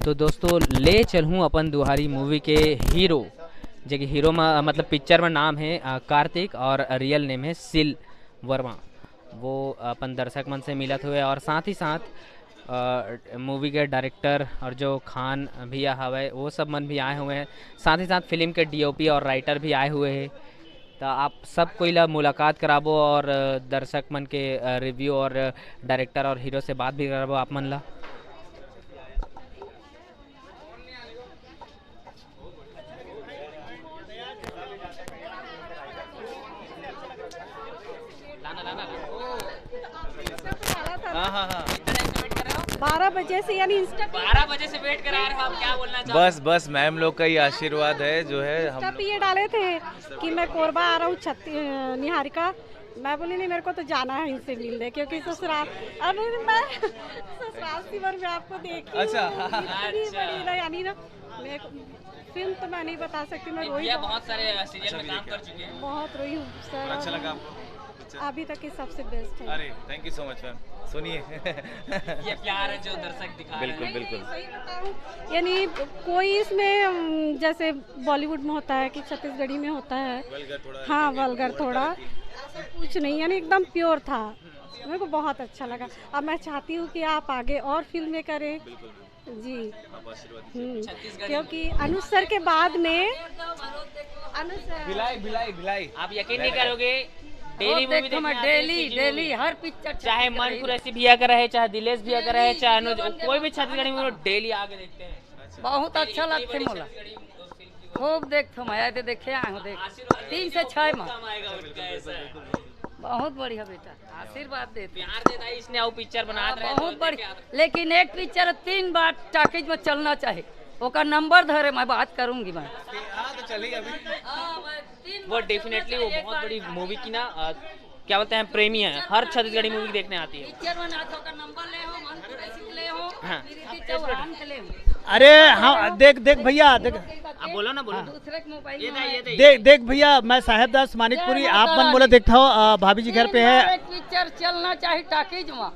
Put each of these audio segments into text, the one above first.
तो दोस्तों ले चलूँ अपन दुहारी मूवी के हीरो जो कि हीरो में मतलब पिक्चर में नाम है कार्तिक और रियल नेम है सिल वर्मा। वो अपन दर्शक मन से मिलत हुए और साथ ही साथ मूवी के डायरेक्टर और जो खान भैया हवे वो सब मन भी आए हुए हैं, साथ ही साथ फिल्म के डीओपी और राइटर भी आए हुए हैं। तो आप सब कोई ला मुलाकात कराबो और दर्शक मन के रिव्यू और डायरेक्टर और हीरो से बात भी कराबो आप मन ला। हाँ हाँ हाँ 12 बजे से यानी 12 बजे से वेट करा रहे हो, आप क्या बोलना चाहते बस मैम लोग का ही आशीर्वाद है जो है हम तब ये डाले थे कि मैं कोरबा आ रहा हूँ निहारिका। मैं बोली नहीं मेरे को तो जाना है इनसे मिलने क्योंकि ससुराल अरे मैं ससुराल सिमर में आपको देखी अच्छा। बड़ी ना यानी ना फिल्म तो मैं नहीं बता सकती, मैं रोई बहुत सारे सीरियल में काम कर चुके हैं। बहुत रोई हूँ सर। अच्छा लगा आपको? अभी तक की सबसे बेस्ट है। अरे thank you so much ma'am. सुनिए ये प्यार है जो दर्शक दिखा रहे हैं। बिल्कुल बिल्कुल सही बताऊं यानी कोई इसमें जैसे बॉलीवुड में होता है कि छत्तीसगढ़ी में होता है हाँ वल्गर थोड़ा ऐसा कुछ नहीं, यानी एकदम प्योर था। मेरे को बहुत अच्छा लगा। अब मैं चाहती हूँ कि आप आगे और फिल्में करें जी। क्योंकि अनुसर के बाद में भिलाई आप यकीन नहीं करोगे डेली मूवी देखने डेली हर पिक्चर चाहे मन कुरैशी भैया का रहे, चाहे दिलेश भैया का रहे, चाहे अनुज कोई भी छत्तीसगढ़ी मूवी डेली आके देखते हैं। बहुत अच्छा लगते मोला खूब देखो मैं तो देखे आए हूँ देख 3 से 6 माह बहुत बढ़िया बेटा आशीर्वाद देते प्यार देता है इसने आओ पिक्चर बना रहे हैं बहुत बढ़िया। लेकिन एक पिक्चर 3 बार टॉकीज में चलना चाहिए ओका नंबर धरे मैं बात करूंगी मैं तो चलिए अभी वो डेफिनेटली वो बहुत बड़ी मूवी की ना क्या बोलते हैं प्रेमी है, हर छत्तीसगढ़ी मूवी देखने आती है। पिक्चर में नाचो का नंबर ले हो मन कुरैशी ले हो हाँ। प्रीति चौहान के ले हो। अरे हाँ देख भैया देख आप बोलो ना बोलो। दूसरे के मोबाइल ये में देख भैया मैं साहेब दास मानिकपुरी आप मन बोले देखता हो भाभी जी घर पे है। पिक्चर चलना चाहिए टॉकीज में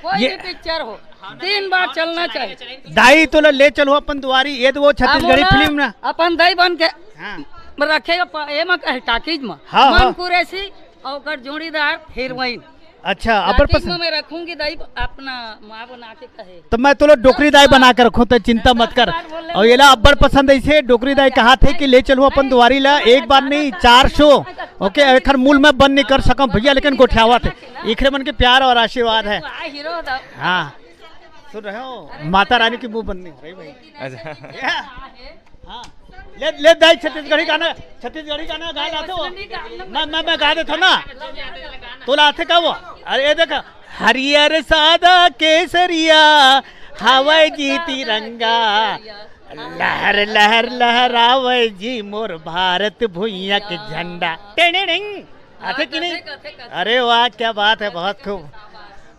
कोई भी पिक्चर हो 3 बार चलना चाहिए। दाई तो ले चलो अपन दुआरी ये तो वो छत्तीसगढ़ी फिल्म ना अपन दही बन के हाँ। रखेगा ये में कहे टॉकीज में हाँ, हाँ। मन कुरैशी और ओकर जोड़ीदार हीरोइन अच्छा अबर टॉकीज में पसंद मैं रखूंगी दही अपना माँ बना के कहे तो मैं तो डोकरी दाई बना कर रखूँ तो चिंता मत कर। और ये ला अब्बर पसंद ऐसे डोकरी दाई कहा थे कि ले चलो अपन दुआरी ला एक बार नहीं 4 शो ओके एखर मूल में बंद नहीं कर सकम भैया लेकिन गोठियावा थे इखरे मन के प्यार और आशीर्वाद है। हीरो दा हाँ सुन रहे हो माता रानी की मुंह बंद नहीं हो रही भाई। अच्छा हाँ ले दाई छत्तीसगढ़ी गाना गा लाते हो मैं गा देता ना तो लाते का वो। अरे ये देखा हरियर सादा केसरिया हवाई जी तिरंगा लहर लहर लहरावे जी मोर भारत भुइया के झंडा टेनिंग आते कि नहीं। अरे वाह क्या बात है बहुत खूब।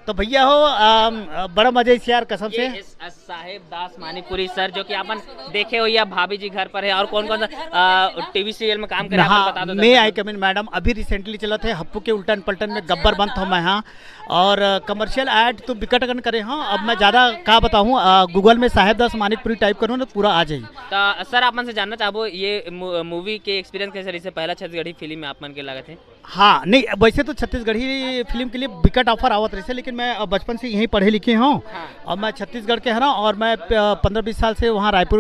तो भैया हो बड़ा मजे से यार कसम से साहेब दास मानिकपुरी सर जो कि अपन देखे हो या भाभी जी घर पर है और कौन कौन सा टीवी सीरियल में काम करे आप बता दो। मैं आई कमिन मैडम अभी रिसेंटली चला थे हप्पू के उल्टन पलटन में गब्बर बंद था मैं हाँ और कमर्शियल ऐड तो बिकटगन करे हाँ। अब मैं ज़्यादा क्या बताऊँ गूगल में साहेब दास मानिकपुरी टाइप करूँ तो पूरा आ जाइए। तो सर आप मन से जानना चाहो ये मूवी के एक्सपीरियंस कैसे रही से पहला छत्तीसगढ़ी फिल्म में आप मन के लगे थे। हाँ नहीं वैसे तो छत्तीसगढ़ी फिल्म के लिए विकट ऑफर आवत रही लेकिन मैं बचपन से यहीं पढ़े लिखे हूँ और मैं छत्तीसगढ़ के है ना और मैं 15-20 साल से वहाँ रायपुर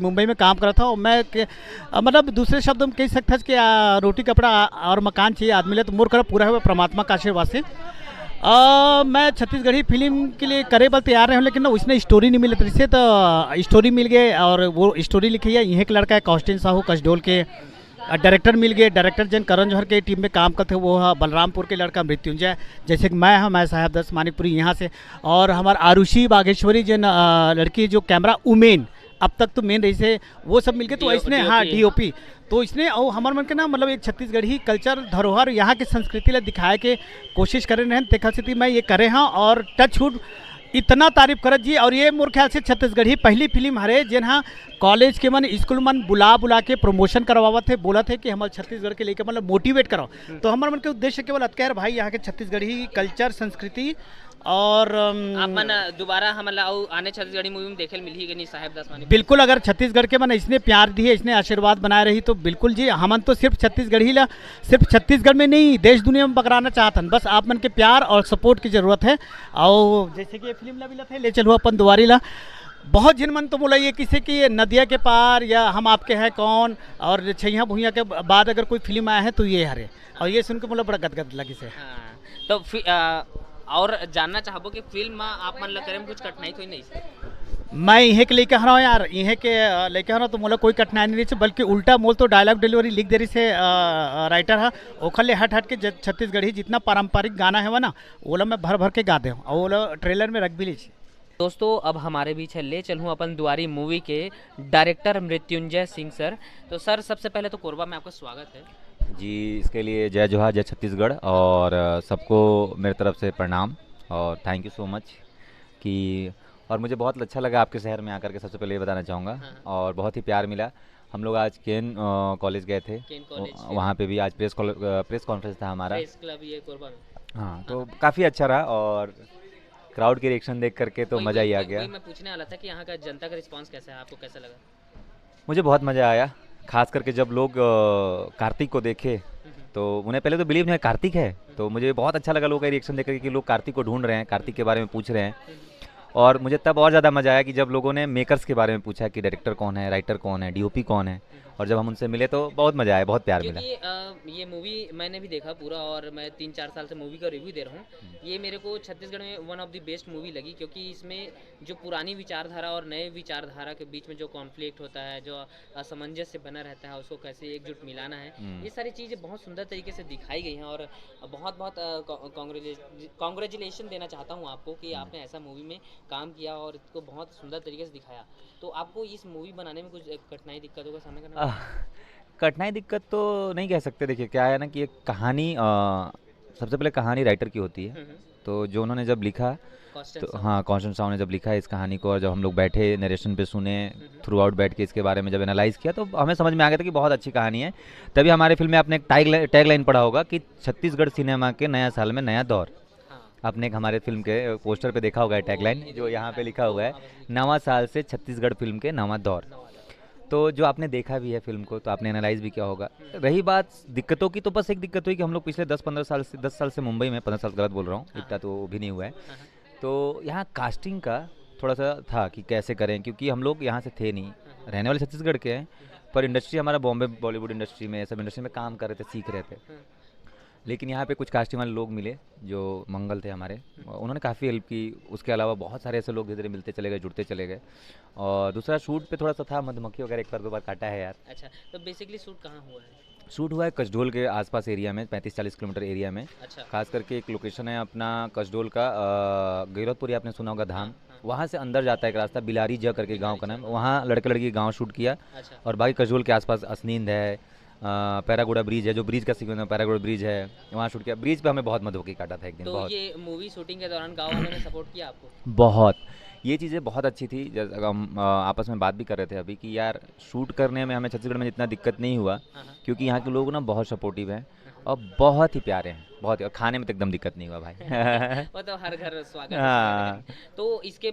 मुंबई में काम कर रहा था और मैं मतलब दूसरे शब्द में कह सकता कि रोटी कपड़ा और मकान चाहिए आदमी ले तो मोर कर पूरा है परमात्मा का आशीर्वाद से मैं छत्तीसगढ़ी फिल्म के लिए करे बल तैयार रहे हूँ लेकिन ना उसने स्टोरी नहीं मिली रही से तो स्टोरी मिल गए और वो स्टोरी लिखी है यहीं के लड़का है कौस्टिन साहू कसडोल के डायरेक्टर मिल गए। डायरेक्टर जन करण जौहर के टीम में काम करते वो है बलरामपुर के लड़का मृत्युंजय जैसे कि मैं साहेब दास मानिकपुरी यहाँ से और हमारे आरुषि बागेश्वरी जन लड़की जो कैमरा उमेन अब तक तो मेन रही से वो सब मिलके तो इसने हाँ डीओपी तो इसने और हमारे मन के ना मतलब एक छत्तीसगढ़ी कल्चर धरोहर यहाँ की संस्कृति ला दिखाए के कोशिश करे रहे देखा से मैं ये करे हाँ और टच वुड इतना तारीफ करत जी। और ये मोर ख्याल से छत्तीसगढ़ी पहली फिल्म हरे जिन हाँ कॉलेज के मन स्कूल मन बुला के प्रमोशन करवावत थे बोला थे कि हमारे छत्तीसगढ़ के लेके मतलब मोटिवेट करो तो हमारे मन के उद्देश्य केवल अतकैर भाई यहाँ के छत्तीसगढ़ी कल्चर संस्कृति और अपन दोबारा हम आने छत्तीसगढ़ी मूवी में देखे मिली कि नहीं साहेब दासवानी? बिल्कुल, अगर छत्तीसगढ़ के मन इसने प्यार दिए, इसने आशीर्वाद बनाए रही तो बिल्कुल जी, हमन तो सिर्फ छत्तीसगढ़ ही ला, सिर्फ छत्तीसगढ़ में नहीं देश दुनिया में पकड़ाना चाहतन। बस आप मन के प्यार और सपोर्ट की जरूरत है। और जैसे कि ये फिल्म ला भी थे, ले चलो अपन दुआरी ला, बहुत जिन मन तो बोला ये किसी की नदिया के पार या हम आपके हैं कौन और छैया भूइया के बाद अगर कोई फिल्म आया है तो ये हरे, और ये सुन के बोला बड़ा गदगद लगी से। हाँ, तो और जानना चाहबो कि फिल्म में आप मन ला करे में कुछ कठिनाई तो नहीं? मैं इहे के लेके हरा हूँ यार, इहे के लेके हरा तो मोला कोई कठिनाई नहीं रही, बल्कि उल्टा मोल तो डायलॉग डिलीवरी लिख दे रही से राइटर है, ओखर ले हट हट के छत्तीसगढ़ी जितना पारंपरिक गाना है वो ना ओला मैं भर भर के गा दे हूँ और ओला ट्रेलर में रख भी ली। दोस्तों अब हमारे बीच है ले चलूँ अपन दुआरी मूवी के डायरेक्टर मृत्युंजय सिंह सर। तो सर सबसे पहले तो कोरबा में आपका स्वागत है जी। इसके लिए जय जोहार, जय छत्तीसगढ़, और सबको मेरे तरफ से प्रणाम और थैंक यू सो मच कि, और मुझे बहुत अच्छा लगा आपके शहर में आकर के, सबसे पहले ये बताना चाहूँगा। हाँ। और बहुत ही प्यार मिला। हम लोग आज केन कॉलेज गए थे, केन कॉलेज वहाँ पे भी आज प्रेस कॉन्फ्रेंस था हमारा। प्रेस क्लब ये कोरबा में। हाँ, तो काफ़ी अच्छा रहा और क्राउड की रिएक्शन देख करके तो मज़ा ही आ गया। मैं पूछने वाला था कि यहाँ का जनता का रिस्पांस कैसा है, आपको कैसा लगा? मुझे बहुत मज़ा आया, खास करके जब लोग कार्तिक को देखे तो उन्हें पहले तो बिलीव नहीं कार्तिक है, तो मुझे बहुत अच्छा लगा लोगों का रिएक्शन देख करके कि लोग कार्तिक को ढूंढ रहे हैं, कार्तिक के बारे में पूछ रहे हैं। और मुझे तब और ज़्यादा मज़ा आया कि जब लोगों ने मेकर्स के बारे में पूछा कि डायरेक्टर कौन है, राइटर कौन है, डीओपी कौन है, और जब हम उनसे मिले तो बहुत मज़ा आया, बहुत प्यार मिला। क्योंकि ये मूवी मैंने भी देखा पूरा और मैं 3-4 साल से मूवी का रिव्यू दे रहा हूँ। ये मेरे को छत्तीसगढ़ में one of the best movie लगी, क्योंकि इसमें जो पुरानी विचारधारा और नए विचारधारा के बीच में जो कॉन्फ्लिक्ट होता है, जो असमंजस्य बना रहता है, उसको कैसे एकजुट मिलाना है, ये सारी चीज़ें बहुत सुंदर तरीके से दिखाई गई हैं। और बहुत बहुत कॉन्ग्रेचुलेशन देना चाहता हूँ आपको कि आपने ऐसा मूवी में काम किया और इसको बहुत सुंदर तरीके से दिखाया। तो आपको इस मूवी बनाने में कुछ कठिनाई दिक्कतों का सामना करना पड़ा? कठिनाई दिक्कत तो नहीं कह सकते। देखिए क्या है ना कि एक कहानी, सबसे पहले कहानी राइटर की होती है, तो जो उन्होंने जब लिखा तो हाँ, कॉन्स्टेंट साउंड ने जब लिखा इस कहानी को, और जब हम लोग बैठे नरेशन पे सुने, थ्रू आउट बैठ के इसके बारे में जब एनालाइज किया तो हमें समझ में आ गया था कि बहुत अच्छी कहानी है। तभी हमारे फिल्म में आपने एक टैग लाइन पढ़ा होगा कि छत्तीसगढ़ सिनेमा के नया साल में नया दौर। आपने एक हमारे फिल्म के पोस्टर पे देखा होगा टैग लाइन, जो यहाँ पे लिखा हुआ है, नवा साल से छत्तीसगढ़ फिल्म के नवा दौर। तो जो आपने देखा भी है फिल्म को, तो आपने एनालाइज भी किया होगा। रही बात दिक्कतों की, तो बस एक दिक्कत हुई कि हम लोग पिछले 10 साल से मुंबई में, 15 साल गलत बोल रहा हूँ, इतना तो भी नहीं हुआ है। तो यहाँ कास्टिंग का थोड़ा सा था कि कैसे करें, क्योंकि हम लोग यहाँ से थे नहीं, रहने वाले छत्तीसगढ़ के हैं, पर इंडस्ट्री हमारा बॉम्बे बॉलीवुड इंडस्ट्री में, सब इंडस्ट्री में काम कर रहे थे, सीख रहे थे। लेकिन यहाँ पे कुछ कास्टिंग वाले लोग मिले जो मंगल थे हमारे, उन्होंने काफ़ी हेल्प की। उसके अलावा बहुत सारे ऐसे लोग धीरे धीरे मिलते चले गए, जुड़ते चले गए। और दूसरा शूट पे थोड़ा सा था, मधुमक्खी वगैरह एक बार 2 बार काटा है यार। अच्छा, तो बेसिकली शूट कहाँ हुआ है? शूट हुआ है कसडोल के आसपास एरिया में, 35-40 किलोमीटर एरिया में। अच्छा। खास करके एक लोकेशन है अपना कसडोल का, गैरतपुरी आपने सुना होगा धाम, वहाँ से अंदर जाता है एक रास्ता, बिलारी जा करके गांव का नाम, वहाँ लड़के लड़की गांव शूट किया। अच्छा। और बाकी कसडोल के आसपास असनींद है, पैरागोड़ा ब्रिज है, जो ब्रिज का सीक्वेंस है, पैरागोड़ा ब्रिज है, वहाँ शूट किया। ब्रिज पे हमें बहुत मधुमक्खी काटा था एक दिन। तो बहुत, ये मूवी शूटिंग के दौरान गाँव वालों ने सपोर्ट किया आपको? बहुत, ये चीज़ें बहुत अच्छी थी। जैसे हम आपस में बात भी कर रहे थे अभी कि यार शूट करने में हमें छत्तीसगढ़ में जितना दिक्कत नहीं हुआ, क्योंकि यहाँ के लोग ना बहुत सपोर्टिव हैं और बहुत ही प्यारे हैं, बहुत ही। और खाने में तो एकदम दिक्कत नहीं हुआ भाई। वो तो हर घर स्वागत है। हाँ। तो इसके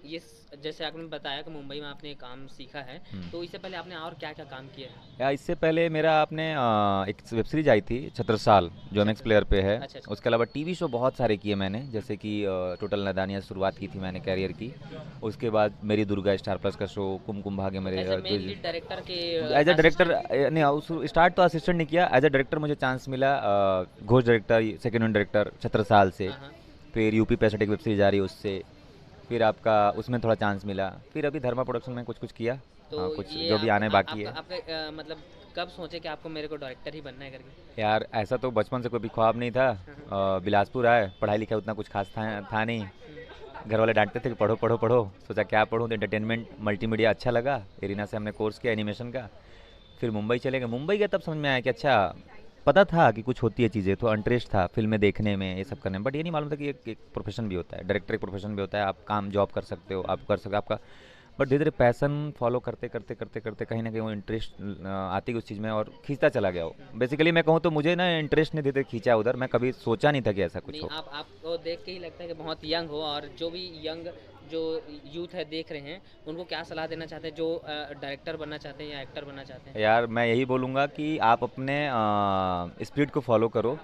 ये जैसे आपने बताया कि मुंबई में आपने काम सीखा है, तो इससे पहले आपने और क्या क्या काम किया है? या इससे पहले मेरा आपने एक वेब सीरीज आई थी छत्रसाल, जो MX प्लेयर पे है। अच्छा। उसके अलावा टीवी शो बहुत सारे किए मैंने, जैसे कि टोटल नैदानिया से शुरुआत की थी मैंने कैरियर की। उसके बाद मेरी दुर्गा स्टार प्लस का शो, कुमकुम भाग्य मेरे डायरेक्टर के एज अ डायरेक्टर नहीं, स्टार्ट तो असिस्टेंट नहीं किया, एज अ डायरेक्टर मुझे चांस मिला Ghosh director, second director Chhatrasal से। फिर यूपी पैसेट एक वेब सीरीज आ रही है उससे, फिर आपका उसमें थोड़ा चांस मिला। फिर अभी धर्मा प्रोडक्शन में कुछ किया। तो हाँ, कुछ ये जो भी आने बाकी है। आपका मतलब कब सोचे कि आपको मेरे को डायरेक्टर ही बनना है करके? यार ऐसा तो बचपन से कोई भी ख्वाब नहीं था। बिलासपुर आए, पढ़ाई लिखाई उतना कुछ खास था नहीं, घर वाले डांटते थे कि पढ़ो पढ़ो पढ़ो। सोचा क्या पढ़ूँ, तो एंटरटेनमेंट मल्टीमीडिया अच्छा लगा, एरिना से हमने कोर्स किया एनिमेशन का। फिर मुंबई चले गए। मुंबई गए तब समझ में आया कि अच्छा, पता था कि कुछ होती है चीज़ें, तो इंटरेस्ट था फिल्में देखने में, ये सब करने में, बट ये नहीं मालूम था कि एक प्रोफेशन भी होता है, डायरेक्टर एक प्रोफेशन भी होता है। आप काम जॉब कर सकते हो, आप कर सकते हो, आपका बट धीरे धीरे पैसन फॉलो करते करते करते करते कहीं ना कहीं वो इंटरेस्ट आती गई उस चीज़ में और खींचता चला गया वो। बेसिकली मैं कहूँ तो मुझे ना इंटरेस्ट ने धीरे धीरे खींचा उधर, मैं कभी सोचा नहीं था कि ऐसा कुछ नहीं, हो। आपको देख के ही लगता है कि बहुत यंग हो, और जो भी यंग जो यूथ है देख रहे हैं उनको क्या सलाह देना चाहते हैं जो डायरेक्टर बनना चाहते हैं या एक्टर बनना चाहते हैं? यार मैं यही बोलूँगा कि आप अपने स्पिरिट को फॉलो करो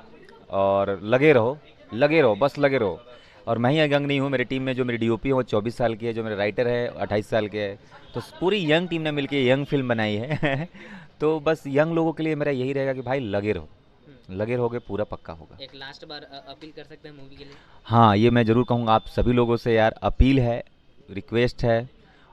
और लगे रहो, बस लगे रहो। और मैं ही यंग नहीं हूँ, मेरी टीम में जो मेरी डीओपी है वो 24 साल की है, जो मेरे राइटर है 28 साल के है, तो पूरी यंग टीम ने मिलकर यंग फिल्म बनाई है तो बस यंग लोगों के लिए मेरा यही रहेगा कि भाई लगे रहोगे पूरा पक्का होगा। एक लास्ट बार अपील कर सकते हैं मूवी के लिए? हाँ, ये मैं ज़रूर कहूँगा आप सभी लोगों से यार, अपील है, रिक्वेस्ट है,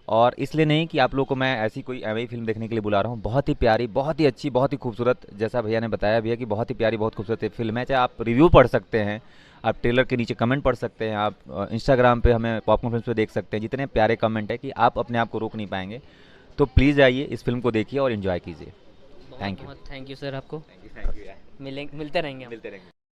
और इसलिए नहीं कि आप लोगों को मैं ऐसी कोई एवं फिल्म देखने के लिए बुला रहा हूँ। बहुत ही प्यारी, बहुत ही अच्छी, बहुत ही खूबसूरत, जैसा भैया ने बताया भी है कि बहुत ही प्यारी, बहुत खूबसूरत ये फिल्म है। चाहे आप रिव्यू पढ़ सकते हैं, आप ट्रेलर के नीचे कमेंट पढ़ सकते हैं, आप इंस्टाग्राम पे हमें पॉपकॉर्न फिल्म्स पे देख सकते हैं, जितने प्यारे कमेंट है कि आप अपने आप को रोक नहीं पाएंगे। तो प्लीज़ आइए, इस फिल्म को देखिए और इन्जॉय कीजिए। Thank you. Thank you sir, आपको मिलते रहेंगे हम।